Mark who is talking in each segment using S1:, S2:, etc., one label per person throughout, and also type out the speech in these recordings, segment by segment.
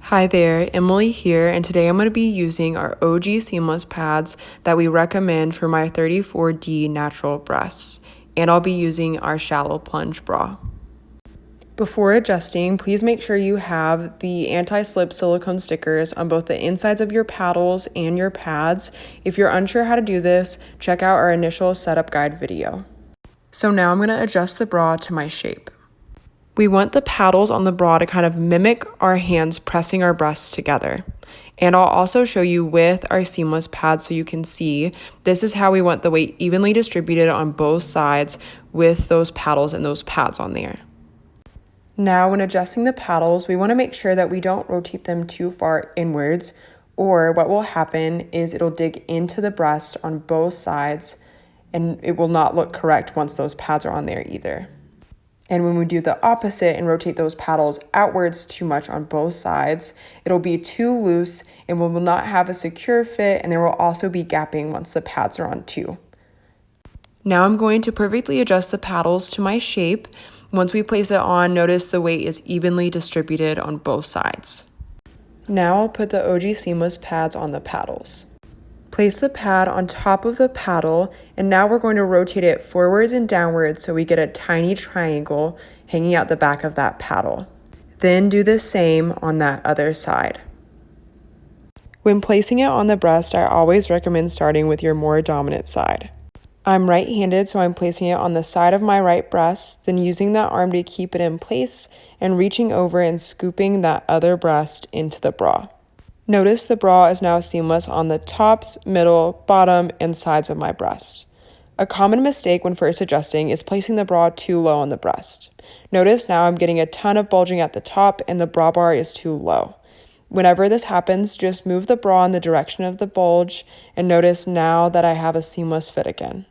S1: Hi there, Emily here, and today I'm going to be using our OG seamless pads that we recommend for my 34D natural breasts, and I'll be using our shallow plunge bra. Before adjusting, please make sure you have the anti-slip silicone stickers on both the insides of your paddles and your pads. If you're unsure how to do this, check out our initial setup guide video. So now I'm going to adjust the bra to my shape. We want the paddles on the bra to kind of mimic our hands pressing our breasts together. And I'll also show you with our seamless pads so you can see this is how we want the weight evenly distributed on both sides with those paddles and those pads on there. Now, when adjusting the paddles, we want to make sure that we don't rotate them too far inwards, or what will happen is it'll dig into the breast on both sides and it will not look correct once those pads are on there either. And when we do the opposite and rotate those paddles outwards too much on both sides, it'll be too loose and we will not have a secure fit, and there will also be gapping once the pads are on too. Now I'm going to perfectly adjust the paddles to my shape. Once we place it on, notice the weight is evenly distributed on both sides. Now I'll put the OG seamless pads on the paddles. Place the pad on top of the paddle, and now we're going to rotate it forwards and downwards so we get a tiny triangle hanging out the back of that paddle. Then do the same on that other side. When placing it on the breast, I always recommend starting with your more dominant side. I'm right-handed, so I'm placing it on the side of my right breast, then using that arm to keep it in place and reaching over and scooping that other breast into the bra. Notice the bra is now seamless on the tops, middle, bottom, and sides of my breast. A common mistake when first adjusting is placing the bra too low on the breast. Notice now I'm getting a ton of bulging at the top and the bra bar is too low. Whenever this happens, just move the bra in the direction of the bulge and notice now that I have a seamless fit again.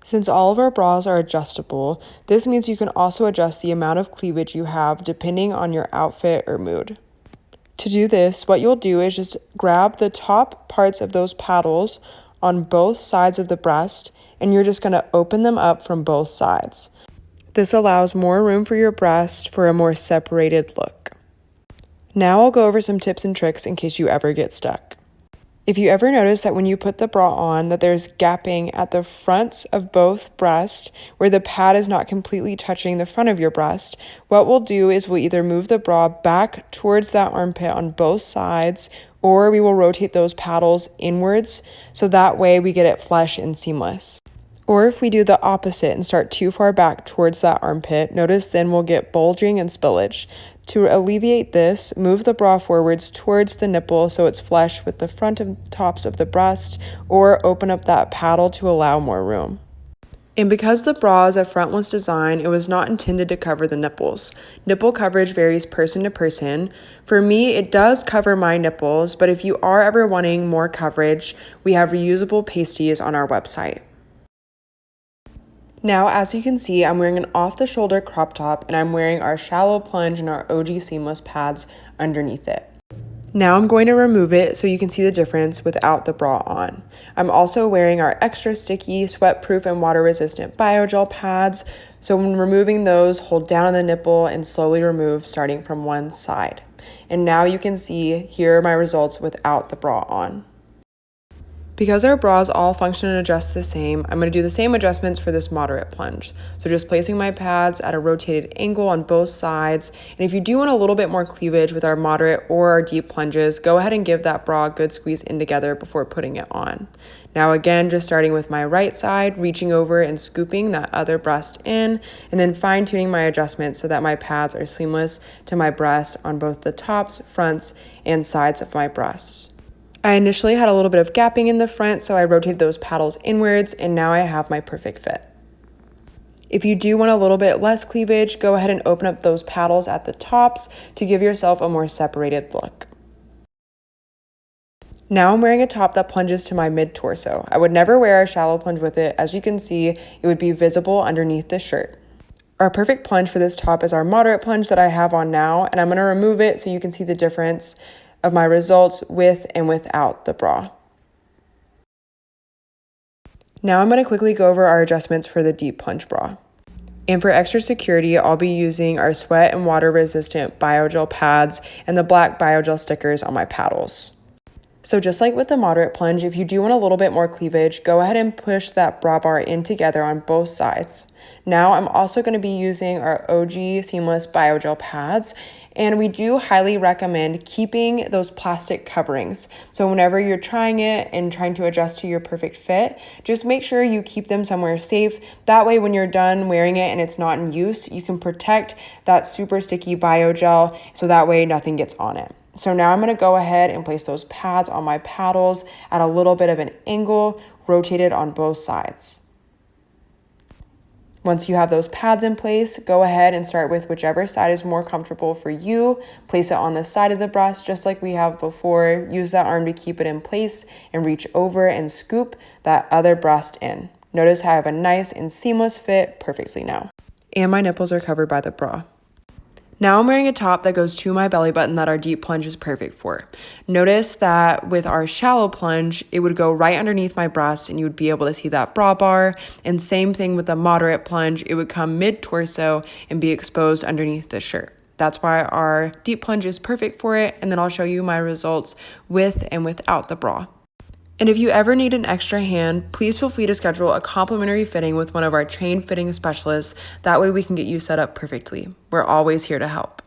S1: Since all of our bras are adjustable, this means you can also adjust the amount of cleavage you have depending on your outfit or mood. To do this, what you'll do is just grab the top parts of those paddles on both sides of the breast, and you're just going to open them up from both sides. This allows more room for your breast for a more separated look. Now I'll go over some tips and tricks in case you ever get stuck. If you ever notice that when you put the bra on that there's gapping at the fronts of both breasts where the pad is not completely touching the front of your breast, what we'll do is we'll either move the bra back towards that armpit on both sides, or we will rotate those paddles inwards so that way we get it flush and seamless. Or if we do the opposite and start too far back towards that armpit, notice then we'll get bulging and spillage. To alleviate this, move the bra forwards towards the nipple so it's flush with the front and tops of the breast, or open up that paddle to allow more room. And because the bra is a frontless design, it was not intended to cover the nipples. Nipple coverage varies person to person. For me, it does cover my nipples, but if you are ever wanting more coverage, we have reusable pasties on our website. Now, as you can see, I'm wearing an off-the-shoulder crop top and I'm wearing our shallow plunge and our OG seamless pads underneath it. Now I'm going to remove it so you can see the difference without the bra on. I'm also wearing our extra sticky, sweat-proof, and water-resistant biogel pads. So when removing those, hold down on the nipple and slowly remove starting from one side. And now you can see here are my results without the bra on. Because our bras all function and adjust the same, I'm going to do the same adjustments for this moderate plunge. So just placing my pads at a rotated angle on both sides. And if you do want a little bit more cleavage with our moderate or our deep plunges, go ahead and give that bra a good squeeze in together before putting it on. Now again, just starting with my right side, reaching over and scooping that other breast in, and then fine-tuning my adjustments so that my pads are seamless to my breast on both the tops, fronts, and sides of my breasts. I initially had a little bit of gapping in the front, so I rotated those paddles inwards, and now I have my perfect fit. If you do want a little bit less cleavage, go ahead and open up those paddles at the tops to give yourself a more separated look. Now I'm wearing a top that plunges to my mid-torso. I would never wear a shallow plunge with it. As you can see, it would be visible underneath the shirt. Our perfect plunge for this top is our moderate plunge that I have on now, and I'm going to remove it so you can see the difference of my results with and without the bra. Now I'm going to quickly go over our adjustments for the deep plunge bra. And for extra security, I'll be using our sweat and water resistant BioGel pads and the black BioGel stickers on my paddles. So just like with the moderate plunge, if you do want a little bit more cleavage, go ahead and push that bra bar in together on both sides. Now I'm also going to be using our OG Seamless BioGel pads, and we do highly recommend keeping those plastic coverings. So whenever you're trying it and trying to adjust to your perfect fit, just make sure you keep them somewhere safe. That way when you're done wearing it and it's not in use, you can protect that super sticky BioGel so that way nothing gets on it. So now I'm going to go ahead and place those pads on my paddles at a little bit of an angle, rotated on both sides. Once you have those pads in place, go ahead and start with whichever side is more comfortable for you. Place it on the side of the breast just like we have before. Use that arm to keep it in place and reach over and scoop that other breast in. Notice how I have a nice and seamless fit perfectly now. And my nipples are covered by the bra. Now I'm wearing a top that goes to my belly button that our deep plunge is perfect for. Notice that with our shallow plunge, it would go right underneath my breast and you would be able to see that bra bar. And same thing with the moderate plunge, it would come mid-torso and be exposed underneath the shirt. That's why our deep plunge is perfect for it. And then I'll show you my results with and without the bra. And if you ever need an extra hand, please feel free to schedule a complimentary fitting with one of our trained fitting specialists. That way we can get you set up perfectly. We're always here to help.